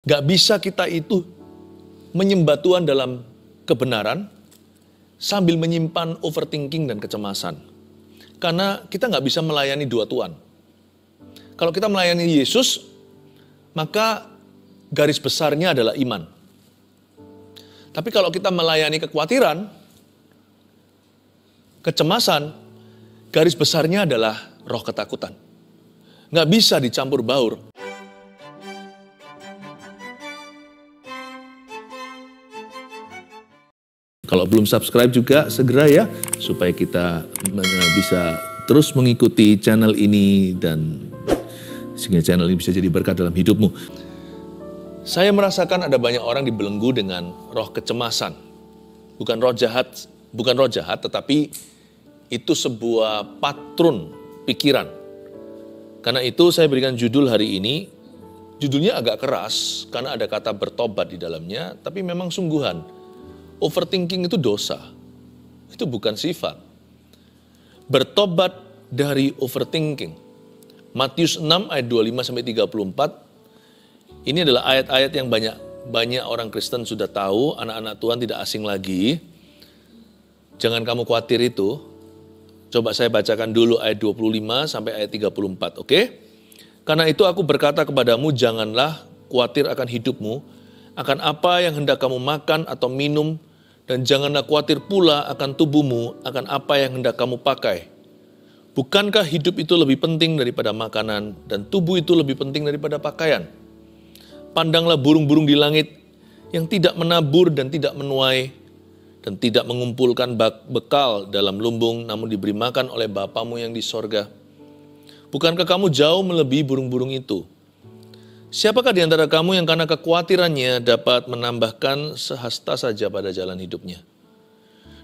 Gak bisa kita itu menyembah Tuhan dalam kebenaran sambil menyimpan overthinking dan kecemasan. Karena kita gak bisa melayani dua Tuhan. Kalau kita melayani Yesus, maka garis besarnya adalah iman. Tapi kalau kita melayani kekhawatiran, kecemasan, garis besarnya adalah roh ketakutan. Gak bisa dicampur baur. Kalau belum subscribe juga segera ya, supaya kita bisa terus mengikuti channel ini dan sehingga channel ini bisa jadi berkat dalam hidupmu. Saya merasakan ada banyak orang dibelenggu dengan roh kecemasan. Bukan roh jahat, tetapi itu sebuah patron pikiran. Karena itu saya berikan judul hari ini, judulnya agak keras karena ada kata bertobat di dalamnya, tapi memang sungguhan. Overthinking itu dosa, itu bukan sifat. Bertobat dari overthinking. Matius 6 ayat 25-34, ini adalah ayat-ayat yang banyak orang Kristen sudah tahu, anak-anak Tuhan tidak asing lagi. Jangan kamu khawatir itu. Coba saya bacakan dulu ayat 25 sampai ayat 34, oke? Karena itu aku berkata kepadamu, janganlah khawatir akan hidupmu, akan apa yang hendak kamu makan atau minum, dan janganlah khawatir pula akan tubuhmu, akan apa yang hendak kamu pakai. Bukankah hidup itu lebih penting daripada makanan, dan tubuh itu lebih penting daripada pakaian? Pandanglah burung-burung di langit yang tidak menabur dan tidak menuai, dan tidak mengumpulkan bekal dalam lumbung, namun diberi makan oleh Bapamu yang di sorga. Bukankah kamu jauh melebihi burung-burung itu? Siapakah di antara kamu yang karena kekhawatirannya dapat menambahkan sehasta saja pada jalan hidupnya?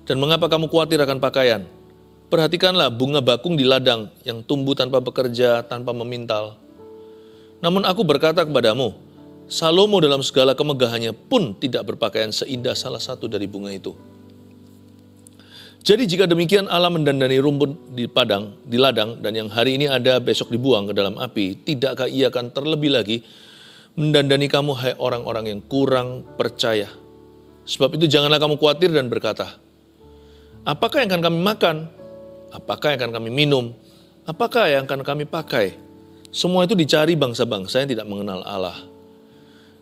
Dan mengapa kamu khawatir akan pakaian? Perhatikanlah bunga bakung di ladang yang tumbuh tanpa bekerja, tanpa memintal. Namun aku berkata kepadamu, Salomo dalam segala kemegahannya pun tidak berpakaian seindah salah satu dari bunga itu. Jadi jika demikian Allah mendandani rumput di ladang, dan yang hari ini ada besok dibuang ke dalam api, tidakkah ia akan terlebih lagi mendandani kamu, hai orang-orang yang kurang percaya? Sebab itu janganlah kamu khawatir dan berkata, apakah yang akan kami makan? Apakah yang akan kami minum? Apakah yang akan kami pakai? Semua itu dicari bangsa-bangsa yang tidak mengenal Allah.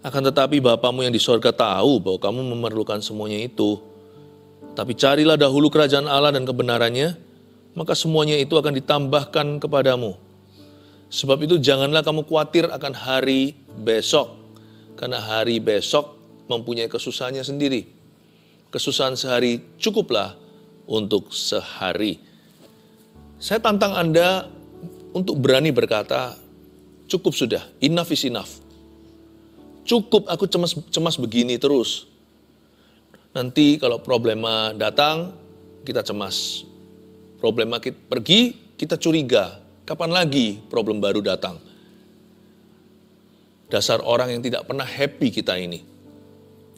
Akan tetapi Bapamu yang di sorga tahu bahwa kamu memerlukan semuanya itu. Tapi carilah dahulu kerajaan Allah dan kebenarannya, maka semuanya itu akan ditambahkan kepadamu. Sebab itu janganlah kamu khawatir akan hari besok, karena hari besok mempunyai kesusahannya sendiri. Kesusahan sehari cukuplah untuk sehari. Saya tantang Anda untuk berani berkata, cukup sudah, enough is enough. Cukup, aku cemas begini terus. Nanti kalau problema datang, kita cemas. Problema kita pergi, kita curiga. Kapan lagi problem baru datang? Dasar orang yang tidak pernah happy kita ini.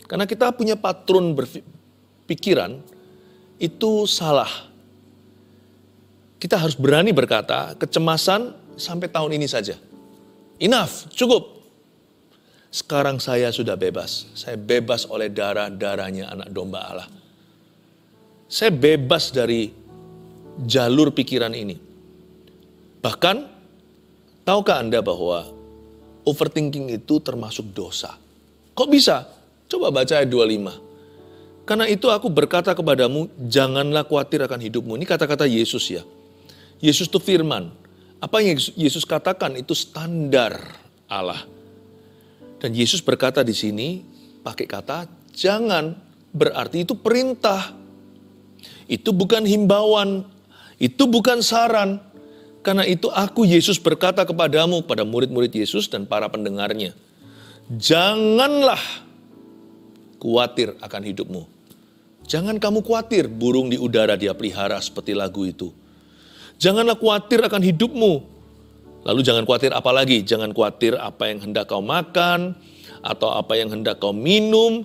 Karena kita punya patron berpikiran, itu salah. Kita harus berani berkata, kecemasan sampai tahun ini saja. Enough, cukup. Sekarang saya sudah bebas. Saya bebas oleh darah-darahnya anak domba Allah. Saya bebas dari jalur pikiran ini. Bahkan, tahukah Anda bahwa overthinking itu termasuk dosa? Kok bisa? Coba baca ayat 25. Karena itu aku berkata kepadamu, janganlah khawatir akan hidupmu. Ini kata-kata Yesus ya. Yesus itu firman. Apa yang Yesus katakan itu standar Allah. Dan Yesus berkata di sini, pakai kata jangan, berarti itu perintah. Itu bukan himbauan, itu bukan saran. Karena itu aku Yesus berkata kepadamu, pada murid-murid Yesus dan para pendengarnya. Janganlah khawatir akan hidupmu. Jangan kamu khawatir, burung di udara dia pelihara seperti lagu itu. Janganlah khawatir akan hidupmu. Lalu jangan khawatir apa lagi? Jangan khawatir apa yang hendak kau makan atau apa yang hendak kau minum.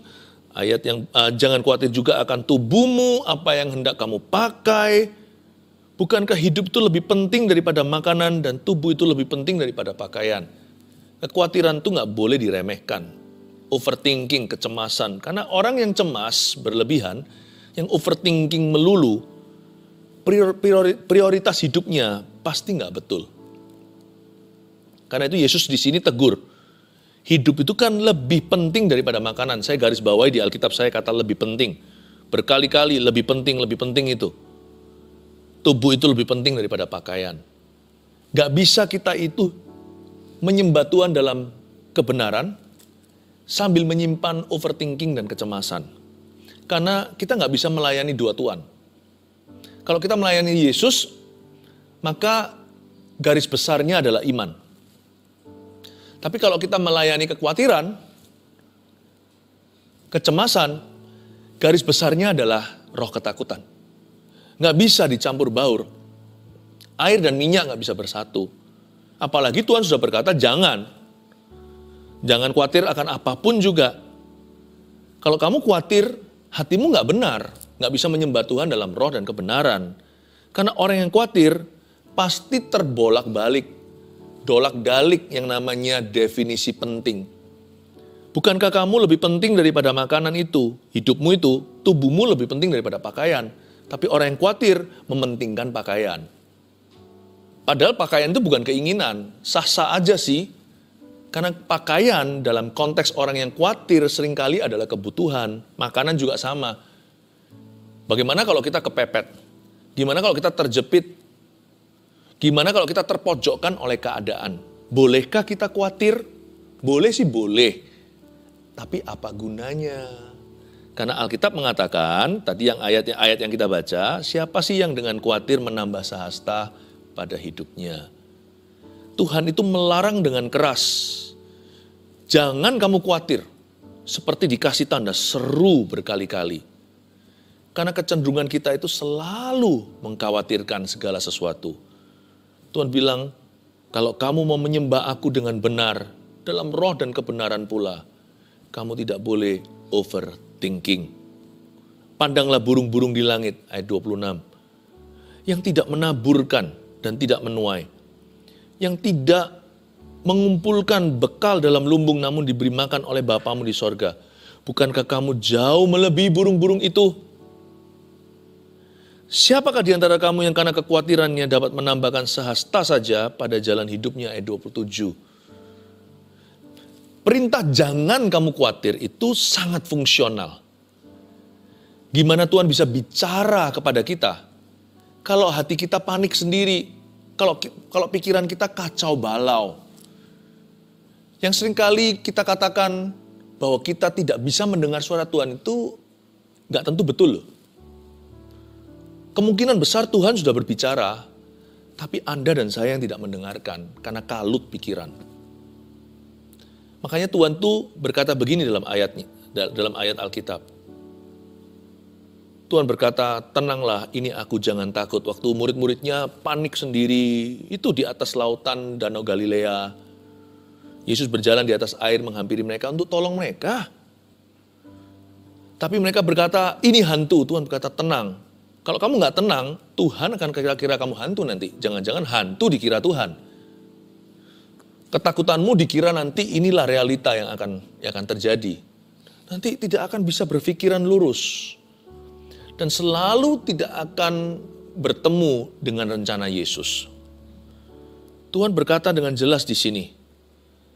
Jangan khawatir juga akan tubuhmu, apa yang hendak kamu pakai. Bukankah hidup itu lebih penting daripada makanan dan tubuh itu lebih penting daripada pakaian? Kekhawatiran itu nggak boleh diremehkan. overthinking, kecemasan. Karena orang yang cemas berlebihan, yang overthinking melulu, prioritas hidupnya pasti nggak betul. Karena itu Yesus di sini tegur, hidup itu kan lebih penting daripada makanan. Saya garis bawahi di Alkitab saya kata lebih penting. Berkali-kali lebih penting itu. Tubuh itu lebih penting daripada pakaian. Gak bisa kita itu menyembah Tuhan dalam kebenaran sambil menyimpan overthinking dan kecemasan. Karena kita gak bisa melayani dua Tuhan. Kalau kita melayani Yesus, maka garis besarnya adalah iman. Tapi kalau kita melayani kekhawatiran, kecemasan, garis besarnya adalah roh ketakutan. Nggak bisa dicampur baur. Air dan minyak nggak bisa bersatu. Apalagi Tuhan sudah berkata, jangan khawatir akan apapun juga. Kalau kamu khawatir, hatimu nggak benar. Nggak bisa menyembah Tuhan dalam roh dan kebenaran. Karena orang yang khawatir, pasti terbolak-balik. Dolak-dalik yang namanya definisi penting. Bukankah kamu lebih penting daripada makanan itu? Hidupmu itu, tubuhmu lebih penting daripada pakaian. Tapi orang yang khawatir mementingkan pakaian. Padahal pakaian itu bukan keinginan, sah-sah aja sih. Karena pakaian dalam konteks orang yang khawatir seringkali adalah kebutuhan. Makanan juga sama. Bagaimana kalau kita kepepet? Gimana kalau kita terjepit? Gimana kalau kita terpojokkan oleh keadaan? Bolehkah kita khawatir? Boleh sih boleh. Tapi apa gunanya? Karena Alkitab mengatakan, tadi yang ayat yang kita baca, siapa sih yang dengan khawatir menambah sahasta pada hidupnya? Tuhan itu melarang dengan keras. Jangan kamu khawatir, seperti dikasih tanda seru berkali-kali. Karena kecenderungan kita itu selalu mengkhawatirkan segala sesuatu. Tuhan bilang, kalau kamu mau menyembah aku dengan benar, dalam roh dan kebenaran pula, kamu tidak boleh overthinking. Pandanglah burung-burung di langit, ayat 26. Yang tidak menaburkan dan tidak menuai. Yang tidak mengumpulkan bekal dalam lumbung namun diberi makan oleh Bapamu di sorga. Bukankah kamu jauh melebihi burung-burung itu? Siapakah di antara kamu yang karena kekhawatirannya dapat menambahkan sehasta saja pada jalan hidupnya, ayat 27. Perintah jangan kamu khawatir itu sangat fungsional. Gimana Tuhan bisa bicara kepada kita? Kalau hati kita panik sendiri, kalau pikiran kita kacau balau. Yang seringkali kita katakan bahwa kita tidak bisa mendengar suara Tuhan itu gak tentu betul loh. Kemungkinan besar Tuhan sudah berbicara, tapi Anda dan saya yang tidak mendengarkan karena kalut pikiran. Makanya Tuhan tuh berkata begini dalam ayat Alkitab. Tuhan berkata, tenanglah, ini aku, jangan takut. Waktu murid-muridnya panik sendiri, itu di atas lautan Danau Galilea. Yesus berjalan di atas air menghampiri mereka untuk tolong mereka. Tapi mereka berkata, ini hantu. Tuhan berkata, tenang. Kalau kamu nggak tenang, Tuhan akan kira-kira kamu hantu nanti. Jangan-jangan hantu dikira Tuhan. Ketakutanmu dikira nanti inilah realita yang akan terjadi. Nanti tidak akan bisa berpikiran lurus. Dan selalu tidak akan bertemu dengan rencana Yesus. Tuhan berkata dengan jelas di sini,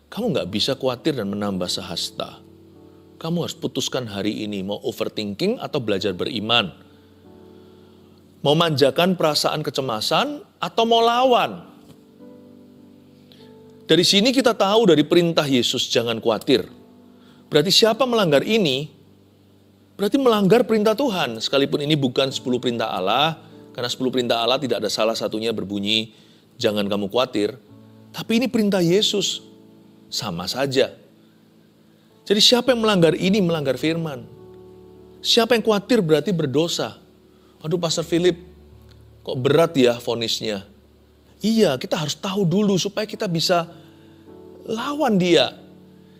kamu nggak bisa khawatir dan menambah sehasta. Kamu harus putuskan hari ini mau overthinking atau belajar beriman. Mau manjakan perasaan kecemasan atau mau lawan. Dari sini kita tahu dari perintah Yesus jangan khawatir. Berarti siapa melanggar ini, berarti melanggar perintah Tuhan. Sekalipun ini bukan 10 perintah Allah, karena 10 perintah Allah tidak ada salah satunya berbunyi, jangan kamu khawatir. Tapi ini perintah Yesus, sama saja. Jadi siapa yang melanggar ini, melanggar firman. Siapa yang khawatir berarti berdosa. Aduh Pastor Philip, kok berat ya vonisnya. Iya, kita harus tahu dulu supaya kita bisa lawan dia.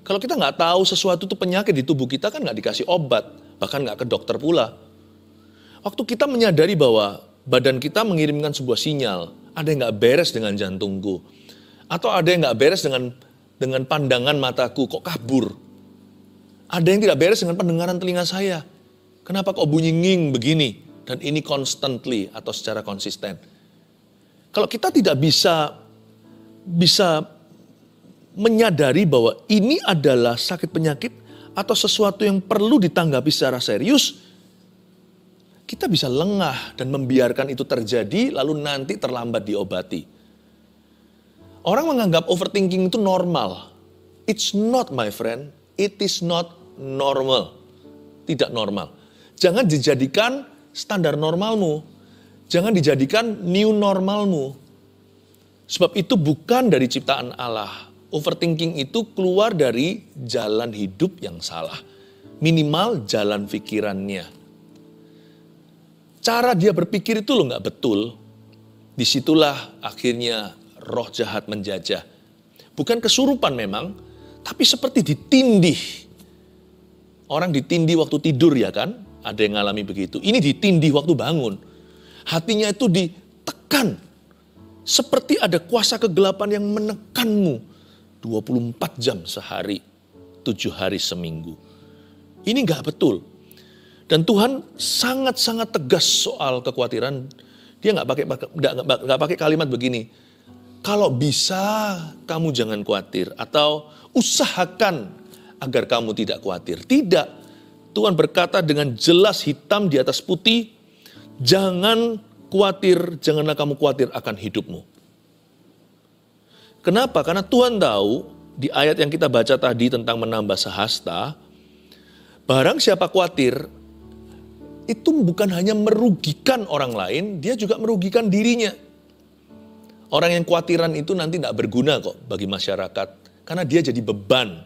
Kalau kita nggak tahu sesuatu itu penyakit di tubuh kita kan nggak dikasih obat, bahkan nggak ke dokter pula. Waktu kita menyadari bahwa badan kita mengirimkan sebuah sinyal, ada yang nggak beres dengan jantungku, atau ada yang nggak beres dengan pandangan mataku, kok kabur. Ada yang tidak beres dengan pendengaran telinga saya. Kenapa kok bunyi nging begini? Dan ini constantly atau secara konsisten. Kalau kita tidak bisa menyadari bahwa ini adalah sakit penyakit atau sesuatu yang perlu ditanggapi secara serius, kita bisa lengah dan membiarkan itu terjadi lalu nanti terlambat diobati. Orang menganggap overthinking itu normal. It's not, my friend. It is not normal. Tidak normal. Jangan dijadikan standar normalmu. Jangan dijadikan new normalmu. Sebab itu bukan dari ciptaan Allah. Overthinking itu keluar dari jalan hidup yang salah. Minimal jalan pikirannya. Cara dia berpikir itu loh nggak betul. Disitulah akhirnya roh jahat menjajah. Bukan kesurupan memang, tapi seperti ditindih. Orang ditindih waktu tidur ya kan? Ada yang ngalami begitu. Ini ditindih waktu bangun. Hatinya itu ditekan. Seperti ada kuasa kegelapan yang menekanmu 24 jam sehari, 7 hari seminggu. Ini nggak betul. Dan Tuhan sangat-sangat tegas soal kekhawatiran. Dia nggak pakai kalimat begini. Kalau bisa kamu jangan khawatir atau usahakan agar kamu tidak khawatir. Tidak. Tuhan berkata dengan jelas hitam di atas putih, jangan khawatir, janganlah kamu khawatir akan hidupmu. Kenapa? Karena Tuhan tahu di ayat yang kita baca tadi tentang menambah sehasta, barang siapa khawatir, itu bukan hanya merugikan orang lain, dia juga merugikan dirinya. Orang yang khawatiran itu nanti tidak berguna kok bagi masyarakat. Karena dia jadi beban.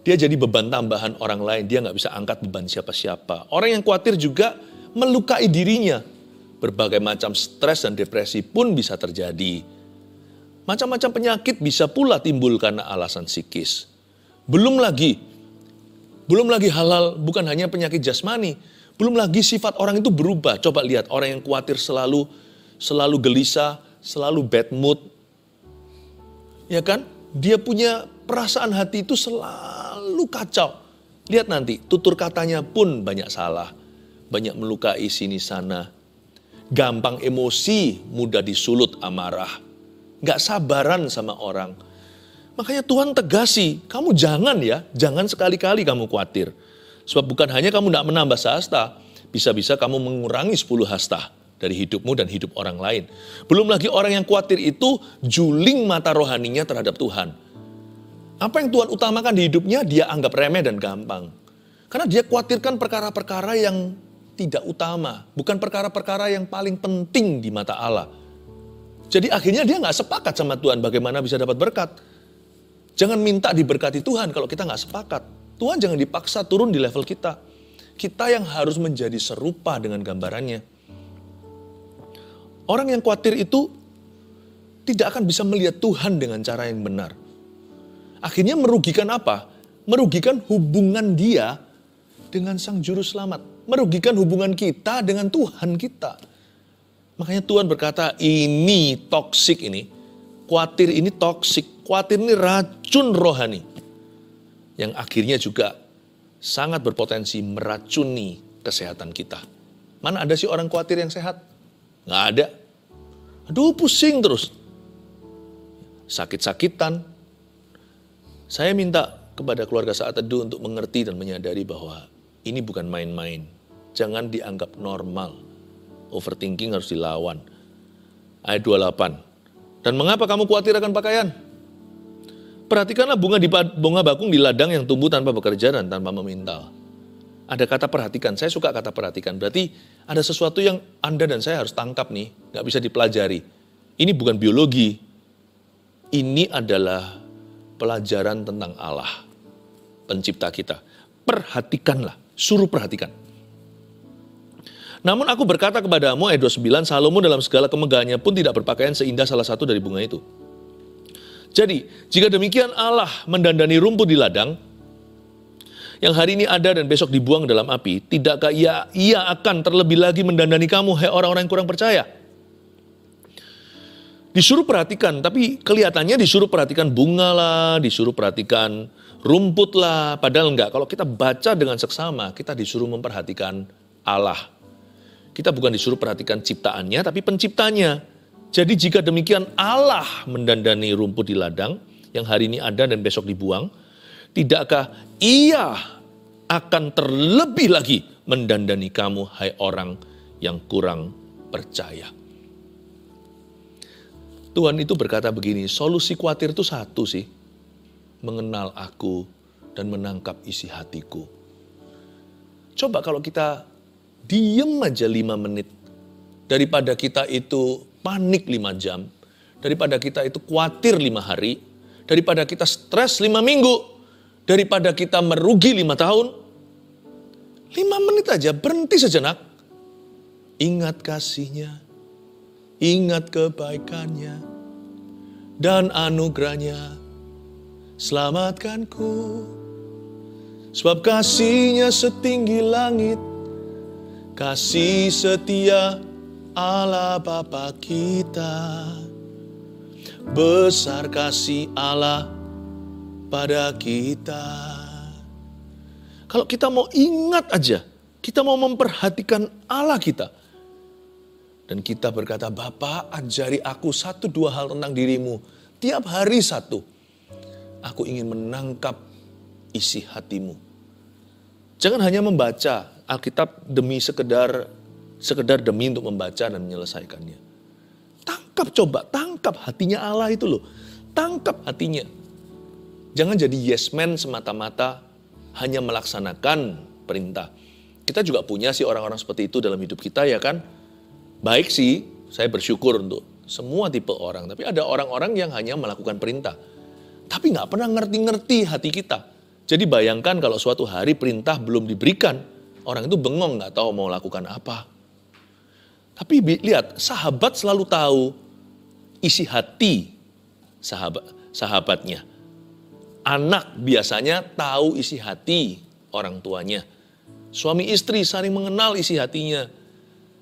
Dia jadi beban tambahan orang lain. Dia nggak bisa angkat beban siapa-siapa. Orang yang khawatir juga melukai dirinya. Berbagai macam stres dan depresi pun bisa terjadi. Macam-macam penyakit bisa pula timbul karena alasan psikis. Belum lagi hal-hal bukan hanya penyakit jasmani. Belum lagi sifat orang itu berubah. Coba lihat orang yang khawatir selalu gelisah, selalu bad mood. Ya kan? Dia punya perasaan hati itu selalu kacau. Lihat nanti, tutur katanya pun banyak salah. Banyak melukai sini sana. Gampang emosi, mudah disulut amarah. Gak sabaran sama orang. Makanya Tuhan tegasi, kamu jangan sekali-kali kamu khawatir. Sebab bukan hanya kamu tidak menambah sehasta, bisa-bisa kamu mengurangi 10 hasta dari hidupmu dan hidup orang lain. Belum lagi orang yang khawatir itu juling mata rohaninya terhadap Tuhan. Apa yang Tuhan utamakan di hidupnya, dia anggap remeh dan gampang. Karena dia khawatirkan perkara-perkara yang tidak utama. Bukan perkara-perkara yang paling penting di mata Allah. Jadi akhirnya dia nggak sepakat sama Tuhan bagaimana bisa dapat berkat. Jangan minta diberkati Tuhan kalau kita nggak sepakat. Tuhan jangan dipaksa turun di level kita. Kita yang harus menjadi serupa dengan gambarannya. Orang yang khawatir itu tidak akan bisa melihat Tuhan dengan cara yang benar. Akhirnya merugikan apa? Merugikan hubungan dia dengan Sang Juru Selamat. Merugikan hubungan kita dengan Tuhan kita. Makanya Tuhan berkata, ini toksik ini. Khawatir ini toksik. Khawatir ini racun rohani. Yang akhirnya juga sangat berpotensi meracuni kesehatan kita. Mana ada sih orang khawatir yang sehat? Nggak ada. Aduh pusing terus. Sakit-sakitan. Saya minta kepada keluarga Saat Teduh untuk mengerti dan menyadari bahwa ini bukan main-main. Jangan dianggap normal. Overthinking harus dilawan. Ayat 28. Dan mengapa kamu khawatir akan pakaian? Perhatikanlah bunga bakung di ladang yang tumbuh tanpa bekerja dan tanpa memintal. Ada kata perhatikan, saya suka kata perhatikan. Berarti ada sesuatu yang Anda dan saya harus tangkap nih, gak bisa dipelajari. Ini bukan biologi. Ini adalah pelajaran tentang Allah, pencipta kita. Perhatikanlah, suruh perhatikan. Namun aku berkata kepadamu, ayat 29, Salomo dalam segala kemegahannya pun tidak berpakaian seindah salah satu dari bunga itu. Jadi, jika demikian Allah mendandani rumput di ladang, yang hari ini ada dan besok dibuang dalam api, tidakkah ia akan terlebih lagi mendandani kamu, hai orang-orang yang kurang percaya? Disuruh perhatikan, tapi kelihatannya disuruh perhatikan bunga lah, disuruh perhatikan rumput lah. Padahal enggak, kalau kita baca dengan seksama, kita disuruh memperhatikan Allah. Kita bukan disuruh perhatikan ciptaannya, tapi penciptanya. Jadi jika demikian Allah mendandani rumput di ladang, yang hari ini ada dan besok dibuang, tidakkah Ia akan terlebih lagi mendandani kamu, hai orang yang kurang percaya. Tuhan itu berkata begini, solusi khawatir itu satu sih. Mengenal aku dan menangkap isi hatiku. Coba kalau kita diem aja 5 menit. Daripada kita itu panik 5 jam. Daripada kita itu khawatir 5 hari. Daripada kita stres 5 minggu. Daripada kita merugi 5 tahun. 5 menit aja, berhenti sejenak. Ingat kasihnya. Ingat kebaikannya dan anugerahnya, selamatkanku. Sebab kasihnya setinggi langit, kasih setia Allah Bapa kita. Besar kasih Allah pada kita. Kalau kita mau ingat aja, kita mau memperhatikan Allah kita. Dan kita berkata, Bapa, ajari aku 1-2 hal tentang dirimu. Tiap hari 1. Aku ingin menangkap isi hatimu. Jangan hanya membaca Alkitab demi sekedar demi untuk membaca dan menyelesaikannya. Tangkap hatinya Allah itu loh. Tangkap hatinya. Jangan jadi yes man semata-mata hanya melaksanakan perintah. Kita juga punya sih orang-orang seperti itu dalam hidup kita ya kan. Baik sih, saya bersyukur untuk semua tipe orang. Tapi ada orang-orang yang hanya melakukan perintah. Tapi nggak pernah ngerti-ngerti hati kita. Jadi bayangkan kalau suatu hari perintah belum diberikan. Orang itu bengong, nggak tahu mau lakukan apa. Tapi lihat, sahabat selalu tahu isi hati sahabatnya. Anak biasanya tahu isi hati orang tuanya. Suami istri saling mengenal isi hatinya.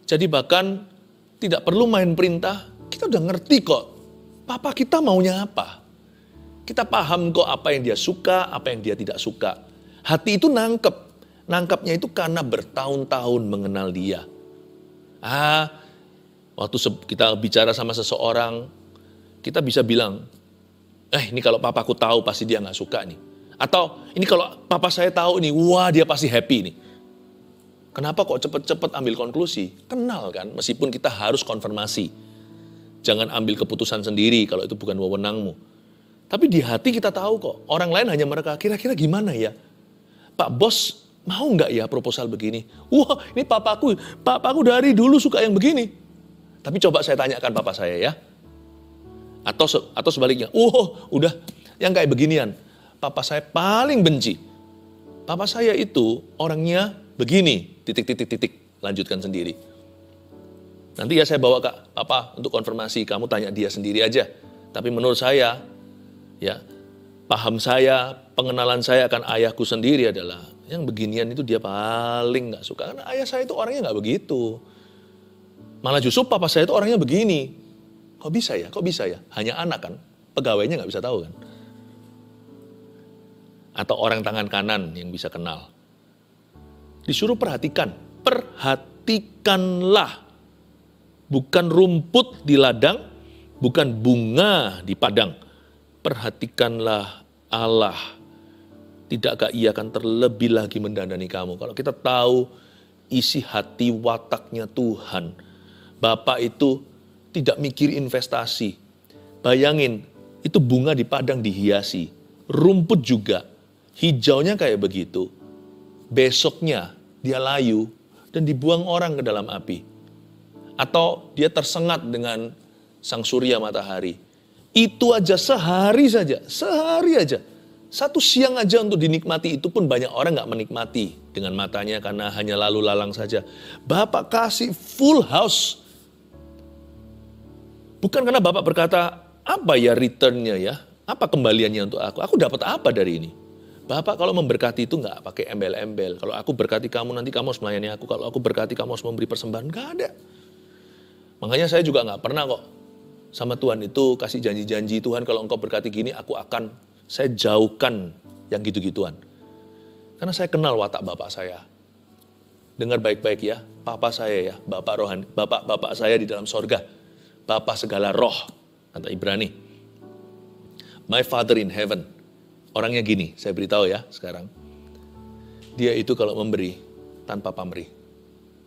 Jadi bahkan tidak perlu main perintah, kita udah ngerti kok. Papa kita maunya apa. Kita paham kok apa yang dia suka, apa yang dia tidak suka. Hati itu nangkep. Nangkapnya itu karena bertahun-tahun mengenal dia. Waktu kita bicara sama seseorang, kita bisa bilang, ini kalau papaku tahu pasti dia gak suka nih. Atau ini kalau papa saya tahu nih, wah dia pasti happy nih. Kenapa kok cepet-cepet ambil konklusi? Kenal kan, meskipun kita harus konfirmasi. Jangan ambil keputusan sendiri kalau itu bukan wewenangmu. Tapi di hati kita tahu kok, orang lain hanya mereka, kira-kira gimana ya? Pak bos mau nggak ya proposal begini? Wah ini papaku dari dulu suka yang begini. Tapi coba saya tanyakan papa saya ya. Atau sebaliknya, udah yang kayak beginian. Papa saya paling benci. Papa saya itu orangnya begini, titik, lanjutkan sendiri. Nanti ya saya bawa ke papa untuk konfirmasi, kamu tanya dia sendiri aja. Tapi menurut saya, ya paham saya, pengenalan saya akan ayahku sendiri adalah, yang beginian itu dia paling gak suka. Karena ayah saya itu orangnya gak begitu. Malah justru papa saya itu orangnya begini. Kok bisa ya? Hanya anak kan, pegawainya gak bisa tahu kan. Atau orang tangan kanan yang bisa kenal. Disuruh perhatikanlah. Bukan rumput di ladang, bukan bunga di padang. Perhatikanlah Allah. Tidakkah Ia akan terlebih lagi mendandani kamu? Kalau kita tahu isi hati wataknya Tuhan. Bapak itu tidak mikir investasi. Bayangin, itu bunga di padang dihiasi. Rumput juga, hijaunya kayak begitu. Besoknya dia layu dan dibuang orang ke dalam api. Atau dia tersengat dengan sang surya matahari. Itu aja sehari saja. 1 siang aja untuk dinikmati, itu pun banyak orang gak menikmati dengan matanya karena hanya lalu lalang saja. Bapak kasih full house. Bukan karena Bapak berkata, apa ya returnnya ya? Apa kembaliannya untuk aku? Aku dapat apa dari ini? Bapak kalau memberkati itu gak pakai embel-embel. Kalau aku berkati kamu, nanti kamu harus melayani aku. Kalau aku berkati kamu harus memberi persembahan. Gak ada. Makanya saya juga gak pernah kok sama Tuhan itu kasih janji-janji, Tuhan kalau engkau berkati gini, saya jauhkan yang gitu-gituan. Karena saya kenal watak bapak saya. Dengar baik-baik ya, papa saya ya, bapak rohani, bapak saya di dalam sorga. Bapak segala roh, kata Ibrani. My Father in heaven. Orangnya gini, saya beritahu ya sekarang. Dia itu kalau memberi tanpa pamrih.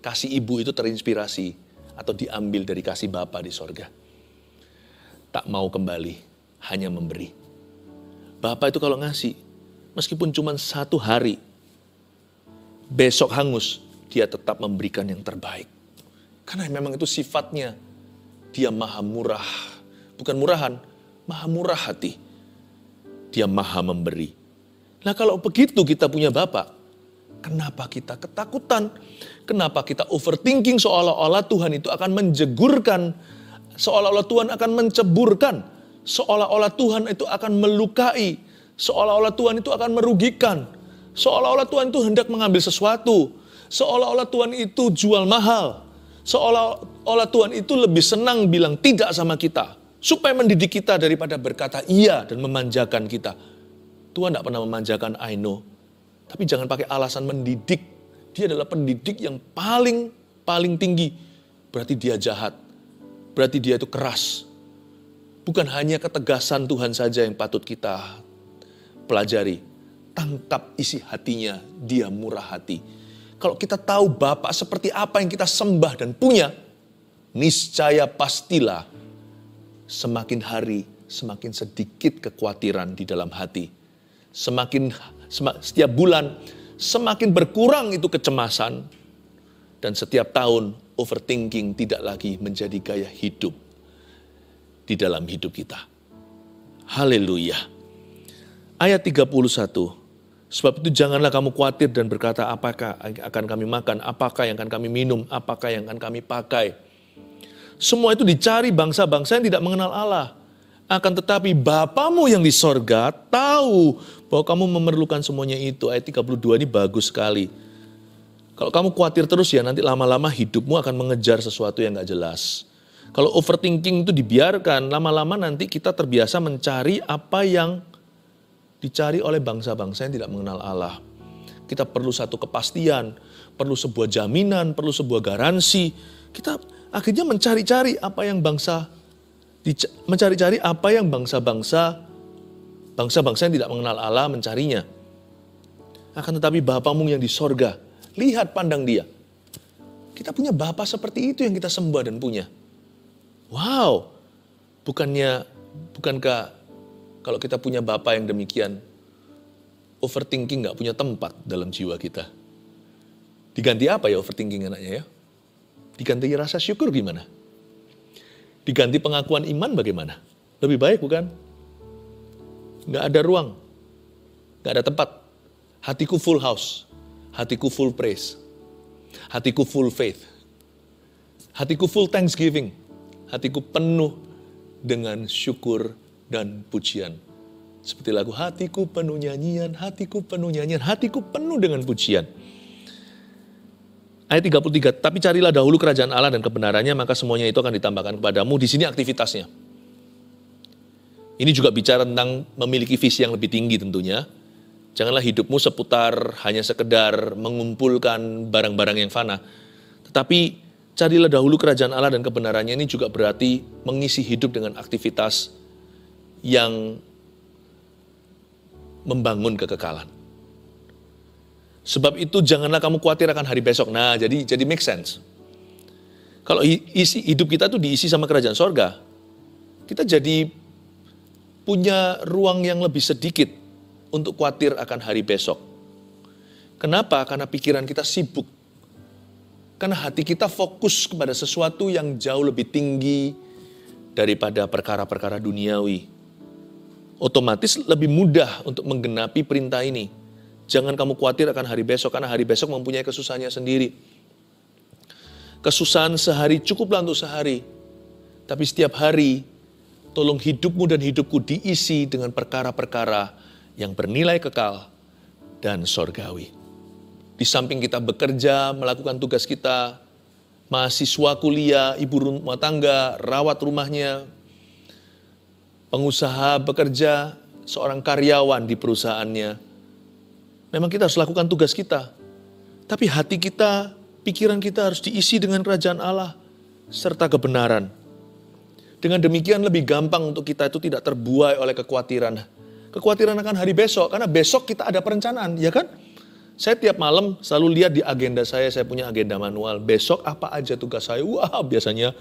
Kasih ibu itu terinspirasi atau diambil dari kasih Bapa di sorga. Tak mau kembali, hanya memberi. Bapa itu kalau ngasih, meskipun cuma 1 hari, besok hangus, dia tetap memberikan yang terbaik. Karena memang itu sifatnya. Dia maha murah. Bukan murahan, maha murah hati. Dia maha memberi. Nah kalau begitu kita punya Bapa, kenapa kita ketakutan? Kenapa kita overthinking seolah-olah Tuhan itu akan menjegurkan, seolah-olah Tuhan akan menceburkan, seolah-olah Tuhan itu akan melukai, seolah-olah Tuhan itu akan merugikan, seolah-olah Tuhan itu hendak mengambil sesuatu, seolah-olah Tuhan itu jual mahal, seolah-olah Tuhan itu lebih senang bilang tidak sama kita, supaya mendidik kita daripada berkata iya dan memanjakan kita. Tuhan tidak pernah memanjakan, I know. Tapi jangan pakai alasan mendidik. Dia adalah pendidik yang paling tinggi. Berarti dia jahat. Berarti dia itu keras. Bukan hanya ketegasan Tuhan saja yang patut kita pelajari. Tangkap isi hatinya, dia murah hati. Kalau kita tahu Bapa seperti apa yang kita sembah dan punya, niscaya pastilah semakin hari, semakin sedikit kekhawatiran di dalam hati. Setiap bulan, semakin berkurang itu kecemasan. Dan setiap tahun, overthinking tidak lagi menjadi gaya hidup di dalam hidup kita. Haleluya. Ayat 31. Sebab itu janganlah kamu khawatir dan berkata, apakah akan kami makan, apakah yang akan kami minum, apakah yang akan kami pakai. Semua itu dicari bangsa-bangsa yang tidak mengenal Allah. Akan tetapi Bapamu yang di sorga tahu bahwa kamu memerlukan semuanya itu. Ayat 32 ini bagus sekali. Kalau kamu khawatir terus ya nanti lama-lama hidupmu akan mengejar sesuatu yang gak jelas. Kalau overthinking itu dibiarkan, lama-lama nanti kita terbiasa mencari apa yang dicari oleh bangsa-bangsa yang tidak mengenal Allah. Kita perlu satu kepastian, perlu sebuah jaminan, perlu sebuah garansi. Kita akhirnya mencari-cari apa yang bangsa yang tidak mengenal Allah mencarinya. Akan tetapi Bapamu yang di sorga, lihat pandang dia. Kita punya Bapa seperti itu yang kita sembah dan punya. Wow, bukankah kalau kita punya Bapa yang demikian, overthinking gak punya tempat dalam jiwa kita. Diganti apa ya overthinking anaknya ya? Diganti rasa syukur gimana? Diganti pengakuan iman bagaimana? Lebih baik bukan? Gak ada ruang. Gak ada tempat. Hatiku full house. Hatiku full praise. Hatiku full faith. Hatiku full thanksgiving. Hatiku penuh dengan syukur dan pujian. Seperti lagu hatiku penuh nyanyian, hatiku penuh nyanyian, hatiku penuh dengan pujian. Ayat 33, tapi carilah dahulu kerajaan Allah dan kebenarannya, maka semuanya itu akan ditambahkan kepadamu. Di sini aktivitasnya. Ini juga bicara tentang memiliki visi yang lebih tinggi tentunya. Janganlah hidupmu seputar hanya sekedar mengumpulkan barang-barang yang fana. Tetapi carilah dahulu kerajaan Allah dan kebenarannya, ini juga berarti mengisi hidup dengan aktivitas yang membangun kekekalan. Sebab itu janganlah kamu khawatir akan hari besok. Nah, jadi make sense. Kalau isi hidup kita tuh diisi sama kerajaan sorga, kita jadi punya ruang yang lebih sedikit untuk khawatir akan hari besok. Kenapa? Karena pikiran kita sibuk. Karena hati kita fokus kepada sesuatu yang jauh lebih tinggi daripada perkara-perkara duniawi. Otomatis lebih mudah untuk menggenapi perintah ini. Jangan kamu khawatir akan hari besok, karena hari besok mempunyai kesusahannya sendiri. Kesusahan sehari cukuplah untuk sehari. Tapi setiap hari, tolong hidupmu dan hidupku diisi dengan perkara-perkara yang bernilai kekal dan sorgawi. Di samping kita bekerja, melakukan tugas kita, mahasiswa kuliah, ibu rumah tangga, rawat rumahnya, pengusaha bekerja, seorang karyawan di perusahaannya. Memang kita harus lakukan tugas kita. Tapi hati kita, pikiran kita harus diisi dengan kerajaan Allah serta kebenaran. Dengan demikian lebih gampang untuk kita itu tidak terbuai oleh kekhawatiran. Kekhawatiran akan hari besok, karena besok kita ada perencanaan, ya kan? Saya tiap malam selalu lihat di agenda saya punya agenda manual. Besok apa aja tugas saya? Wah, biasanya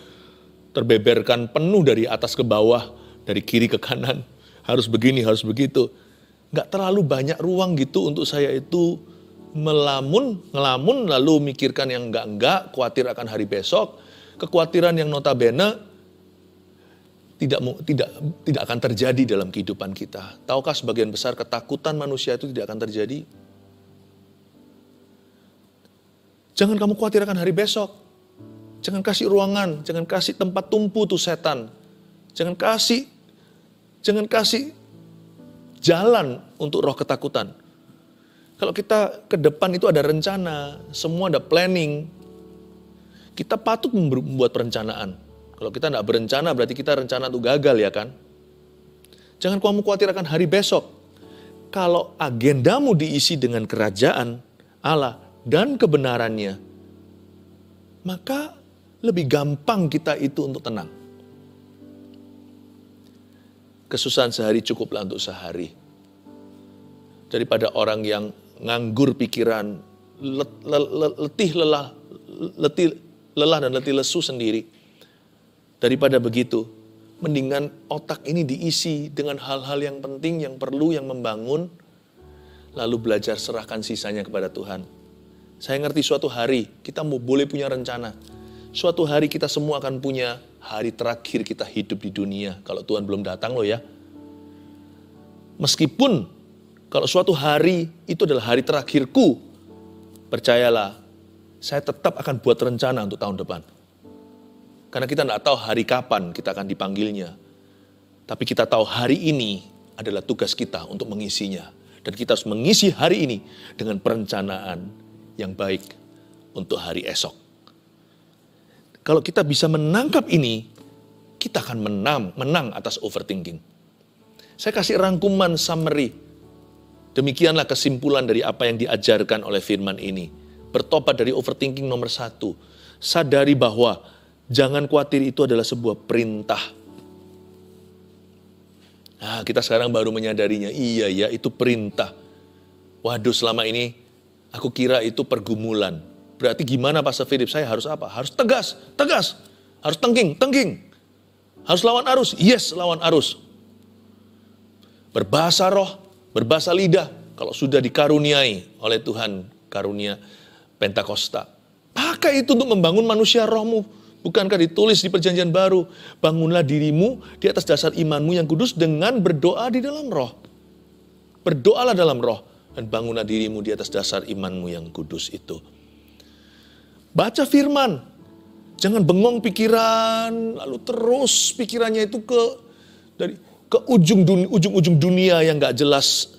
terbeberkan penuh dari atas ke bawah, dari kiri ke kanan. Harus begini, harus begitu. Nggak terlalu banyak ruang gitu untuk saya itu ngelamun, lalu mikirkan yang enggak, khawatir akan hari besok. Kekhawatiran yang notabene tidak akan terjadi dalam kehidupan kita. Tahukah sebagian besar ketakutan manusia itu tidak akan terjadi? Jangan kamu khawatir akan hari besok. Jangan kasih ruangan, jangan kasih tempat tumpu tuh setan. Jangan kasih jalan untuk roh ketakutan. Kalau kita ke depan itu ada rencana, semua ada planning, kita patut membuat perencanaan. Kalau kita tidak berencana, berarti kita rencana untuk gagal, ya kan? Jangan kamu khawatir akan hari besok. Kalau agendamu diisi dengan kerajaan Allah dan kebenarannya, maka lebih gampang kita itu untuk tenang. Kesusahan sehari cukuplah untuk sehari. Daripada orang yang nganggur pikiran, letih lelah dan letih lesu sendiri. Daripada begitu, mendingan otak ini diisi dengan hal-hal yang penting, yang perlu, yang membangun, lalu belajar serahkan sisanya kepada Tuhan. Saya ngerti suatu hari kita boleh punya rencana. Suatu hari kita semua akan punya hari terakhir kita hidup di dunia. Kalau Tuhan belum datang loh ya. Meskipun kalau suatu hari itu adalah hari terakhirku, percayalah, saya tetap akan buat rencana untuk tahun depan. Karena kita tidak tahu hari kapan kita akan dipanggilnya. Tapi kita tahu hari ini adalah tugas kita untuk mengisinya. Dan kita harus mengisi hari ini dengan perencanaan yang baik untuk hari esok. Kalau kita bisa menangkap ini, kita akan menang atas overthinking. Saya kasih rangkuman summary. Demikianlah kesimpulan dari apa yang diajarkan oleh firman ini. Bertobat dari overthinking nomor 1. Sadari bahwa jangan khawatir itu adalah sebuah perintah. Nah, kita sekarang baru menyadarinya. Iya ya, itu perintah. Waduh, selama ini aku kira itu pergumulan. Berarti gimana Pastor Philip? Saya harus apa? Harus tegas. Harus tengking. Harus lawan arus. Yes, lawan arus. Berbahasa roh, berbahasa lidah. Kalau sudah dikaruniai oleh Tuhan, karunia Pentakosta. Pakai itu untuk membangun manusia rohmu. Bukankah ditulis di perjanjian baru? Bangunlah dirimu di atas dasar imanmu yang kudus dengan berdoa di dalam roh. Berdoalah dalam roh. Dan bangunlah dirimu di atas dasar imanmu yang kudus itu. Baca firman. Jangan bengong pikiran. Lalu terus pikirannya itu ke ujung-ujung dunia yang gak jelas.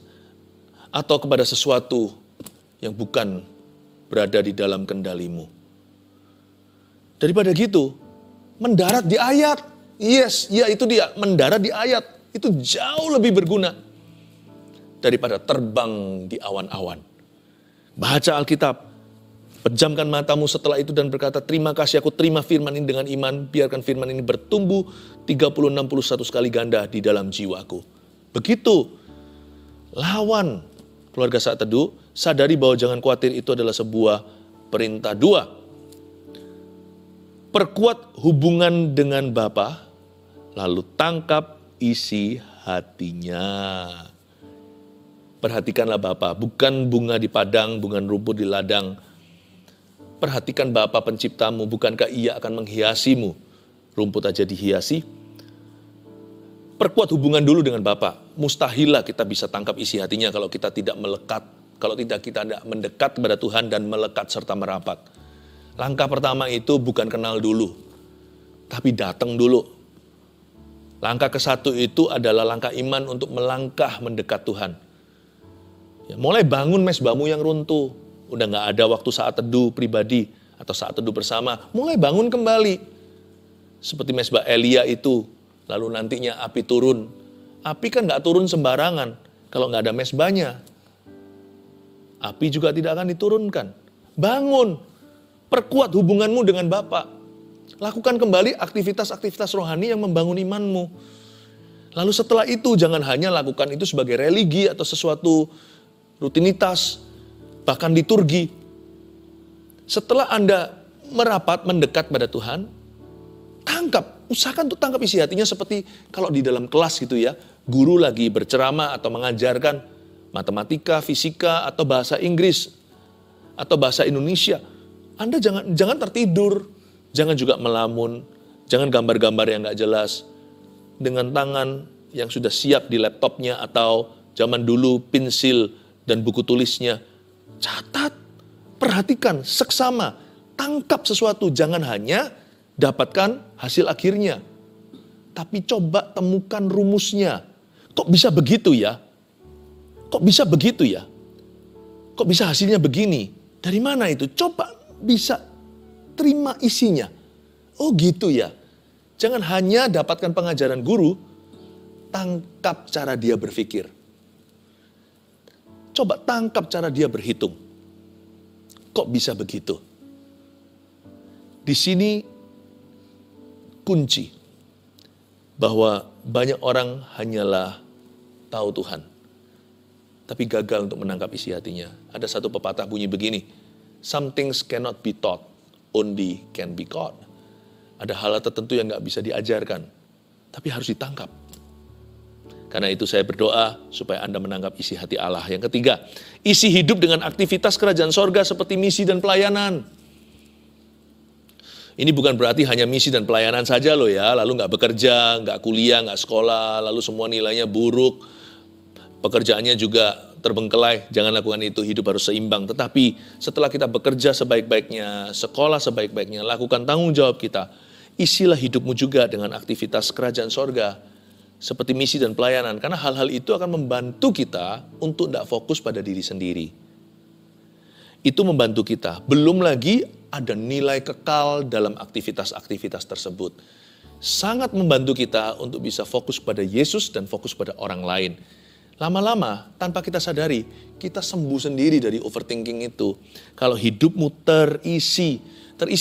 Atau kepada sesuatu yang bukan berada di dalam kendalimu. Daripada gitu, mendarat di ayat. Yes, ya itu dia, mendarat di ayat. Itu jauh lebih berguna daripada terbang di awan-awan. Baca Alkitab, pejamkan matamu setelah itu dan berkata, terima kasih aku terima firman ini dengan iman, biarkan firman ini bertumbuh 30, 61 kali ganda di dalam jiwaku. Begitu, lawan keluarga Saat Teduh, sadari bahwa jangan khawatir itu adalah sebuah perintah. 2, perkuat hubungan dengan Bapa, lalu tangkap isi hatinya. Perhatikanlah Bapa, bukan bunga di padang, bukan rumput di ladang. Perhatikan Bapa penciptamu, bukankah Ia akan menghiasimu? Rumput aja dihiasi. Perkuat hubungan dulu dengan Bapa. Mustahillah kita bisa tangkap isi hatinya kalau kita tidak melekat, kalau kita tidak mendekat kepada Tuhan dan melekat serta merapat. Langkah pertama itu bukan kenal dulu, tapi datang dulu. Langkah ke-1 itu adalah langkah iman untuk melangkah mendekat Tuhan. Ya, mulai bangun mesbahmu yang runtuh. Udah gak ada waktu saat teduh pribadi atau saat teduh bersama. Mulai bangun kembali. Seperti mesbah Elia itu. lalu nantinya api turun. Api kan nggak turun sembarangan kalau nggak ada mezbahnya. Api juga tidak akan diturunkan. Bangun, perkuat hubunganmu dengan Bapa. Lakukan kembali aktivitas-aktivitas rohani yang membangun imanmu. Lalu setelah itu jangan hanya lakukan itu sebagai religi atau sesuatu rutinitas, bahkan liturgi. Setelah Anda merapat, mendekat pada Tuhan, usahakan untuk tangkap isi hatinya seperti kalau di dalam kelas gitu ya, guru lagi berceramah atau mengajarkan matematika, fisika, atau bahasa Inggris, atau bahasa Indonesia. Anda jangan tertidur, jangan juga melamun, jangan gambar-gambar yang gak jelas, dengan tangan yang sudah siap di laptopnya, atau zaman dulu pensil dan buku tulisnya. Catat, perhatikan, seksama, tangkap sesuatu, jangan hanya dapatkan hasil akhirnya, tapi coba temukan rumusnya. Kok bisa begitu ya? Kok bisa begitu ya? Kok bisa hasilnya begini? Dari mana itu? Coba bisa terima isinya. Oh gitu ya. Jangan hanya dapatkan pengajaran guru, tangkap cara dia berpikir. Coba tangkap cara dia berhitung. Kok bisa begitu? Di sini kunci bahwa banyak orang hanyalah tahu Tuhan, tapi gagal untuk menangkap isi hatinya. Ada satu pepatah bunyi begini, some things cannot be taught, only can be caught. Ada hal tertentu yang gak bisa diajarkan, tapi harus ditangkap. Karena itu saya berdoa supaya Anda menangkap isi hati Allah. Yang ketiga, isi hidup dengan aktivitas kerajaan sorga seperti misi dan pelayanan. Ini bukan berarti hanya misi dan pelayanan saja loh ya, lalu gak bekerja, gak kuliah, gak sekolah, lalu semua nilainya buruk, pekerjaannya juga terbengkelai. Jangan lakukan itu, hidup harus seimbang. Tetapi setelah kita bekerja sebaik-baiknya, sekolah sebaik-baiknya, lakukan tanggung jawab kita, isilah hidupmu juga dengan aktivitas kerajaan sorga, seperti misi dan pelayanan. Karena hal-hal itu akan membantu kita untuk tidak fokus pada diri sendiri. Itu membantu kita. Belum lagi ada nilai kekal dalam aktivitas-aktivitas tersebut. Sangat membantu kita untuk bisa fokus pada Yesus dan fokus pada orang lain. Lama-lama, tanpa kita sadari, kita sembuh sendiri dari overthinking itu. Kalau hidupmu terisi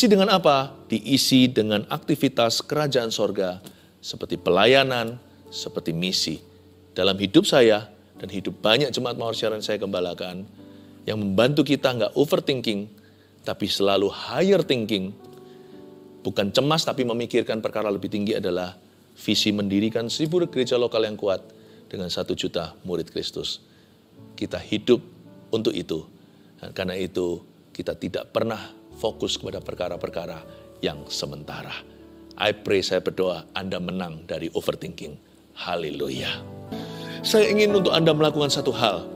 dengan apa? Diisi dengan aktivitas kerajaan sorga, seperti pelayanan, seperti misi. Dalam hidup saya, dan hidup banyak jemaat Mawar Siaran saya gembalakan, yang membantu kita nggak overthinking, tapi selalu higher thinking. Bukan cemas, tapi memikirkan perkara lebih tinggi adalah visi mendirikan 1000 gereja lokal yang kuat, dengan 1 juta murid Kristus. Kita hidup untuk itu. Dan karena itu kita tidak pernah fokus kepada perkara-perkara yang sementara. I pray, saya berdoa Anda menang dari overthinking. Haleluya. Saya ingin untuk Anda melakukan satu hal.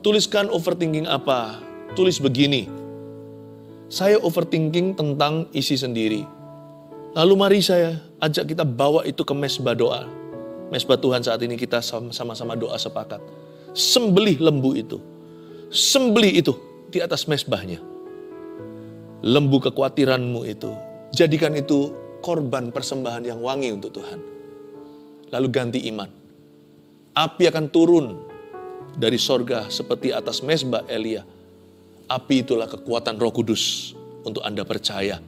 Tuliskan overthinking apa? Tulis begini. Saya overthinking tentang isi sendiri. Lalu mari saya ajak kita bawa itu ke mezbah doa. Mezbah Tuhan saat ini kita sama-sama doa sepakat. Sembelih lembu itu. Sembelih itu di atas mezbahnya. Lembu kekhawatiranmu itu. Jadikan itu korban persembahan yang wangi untuk Tuhan. Lalu ganti iman. Api akan turun dari sorga seperti atas mezbah Elia. Api itulah kekuatan Roh Kudus untuk Anda percaya.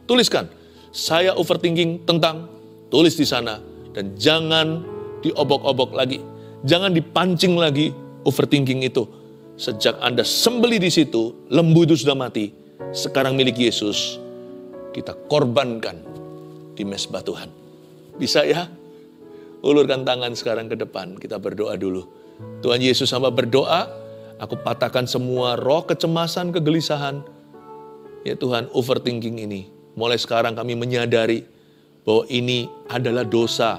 Tuliskan, saya overthinking tentang, tulis di sana. Dan jangan diobok-obok lagi. Jangan dipancing lagi overthinking itu. Sejak Anda sembeli di situ, lembu itu sudah mati. Sekarang milik Yesus, kita korbankan di mezbah Tuhan. Bisa ya? Ulurkan tangan sekarang ke depan, kita berdoa dulu. Tuhan Yesus, hamba berdoa, aku patahkan semua roh kecemasan, kegelisahan. Ya Tuhan, overthinking ini. Mulai sekarang kami menyadari bahwa ini adalah dosa.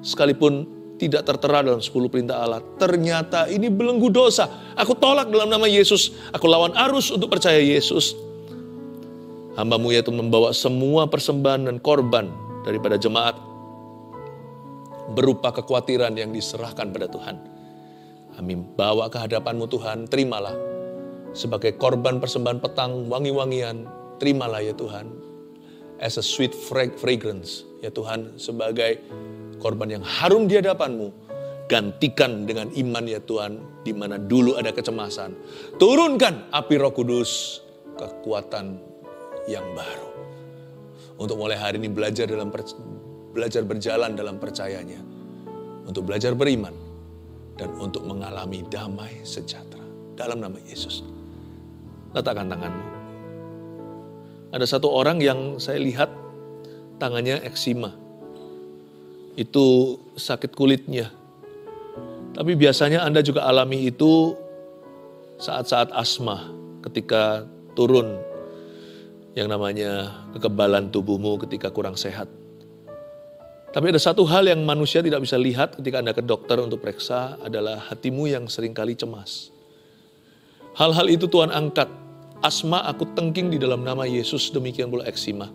Sekalipun tidak tertera dalam 10 perintah Allah, ternyata ini belenggu dosa. Aku tolak dalam nama Yesus. Aku lawan arus untuk percaya Yesus. Hamba-Mu ya Tuhan membawa semua persembahan dan korban daripada jemaat berupa kekhawatiran yang diserahkan pada Tuhan. Kami bawa ke hadapan-Mu Tuhan, terimalah sebagai korban persembahan petang wangi-wangian. Terimalah ya Tuhan. as a sweet fragrance. Ya Tuhan, sebagai korban yang harum di hadapan-Mu, gantikan dengan iman ya Tuhan, di mana dulu ada kecemasan. Turunkan api Roh Kudus, kekuatan yang baru. Untuk mulai hari ini belajar berjalan dalam percayanya. Untuk belajar beriman. Dan untuk mengalami damai sejahtera. Dalam nama Yesus. Letakkan tanganmu. Ada satu orang yang saya lihat tangannya eksima. Itu sakit kulitnya. Tapi biasanya Anda juga alami itu saat-saat asma. Ketika turun yang namanya kekebalan tubuhmu ketika kurang sehat. Tapi ada satu hal yang manusia tidak bisa lihat ketika Anda ke dokter untuk periksa adalah hatimu yang seringkali cemas. Hal-hal itu Tuhan angkat. Asma aku tengking di dalam nama Yesus, demikian pula eksima.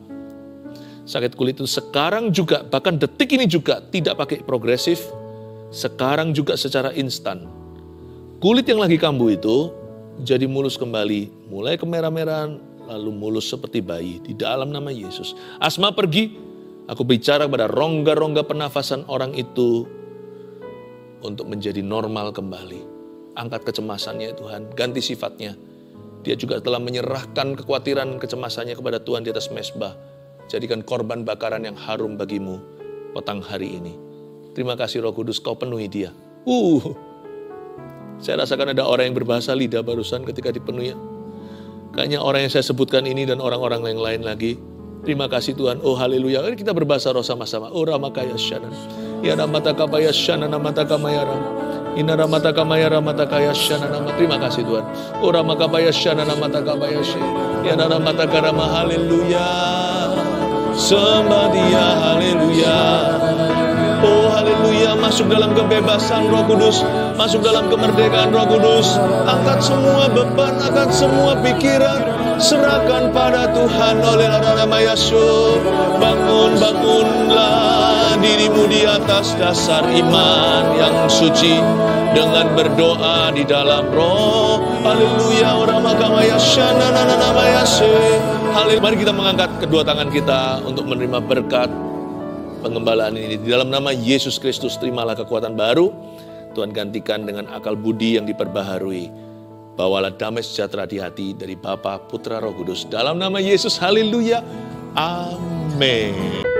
Sakit kulit itu sekarang juga, bahkan detik ini juga tidak pakai progresif, sekarang juga secara instan. Kulit yang lagi kambuh itu jadi mulus kembali, mulai kemerah-merahan, lalu mulus seperti bayi di dalam nama Yesus. Asma pergi. Aku bicara kepada rongga-rongga pernafasan orang itu untuk menjadi normal kembali. Angkat kecemasannya Tuhan, ganti sifatnya. Dia juga telah menyerahkan kekhawatiran kecemasannya kepada Tuhan di atas mezbah. Jadikan korban bakaran yang harum bagimu petang hari ini. Terima kasih Roh Kudus, kau penuhi dia. Saya rasakan ada orang yang berbahasa lidah barusan ketika dipenuhi. Kayaknya orang yang saya sebutkan ini dan orang-orang yang lain lagi. Terima kasih Tuhan. Oh haleluya. Kita berbahasa roh sama-sama. Oh ramakaya syana. Ya ramataka paya syana namataka mayara. Ina ramataka mayara matakaya syana nama. Terima kasih Tuhan. Oh ramaka paya syana namataka paya syana. Ya ramataka rama haleluya. Sembah dia haleluya. Oh haleluya, masuk dalam kebebasan Roh Kudus, masuk dalam kemerdekaan Roh Kudus. Angkat semua beban, angkat semua pikiran, serahkan pada Tuhan oleh nama Yesus. Bangunlah dirimu di atas dasar iman yang suci dengan berdoa di dalam Roh. Haleluya, Ramakaya Shana nama Yesus. Haleluya. Mari kita mengangkat kedua tangan kita untuk menerima berkat pengembalaan ini. Di dalam nama Yesus Kristus, terimalah kekuatan baru. Tuhan gantikan dengan akal budi yang diperbaharui. Bawalah damai sejahtera di hati dari Bapa, Putra, Roh Kudus. Dalam nama Yesus, haleluya. Amin.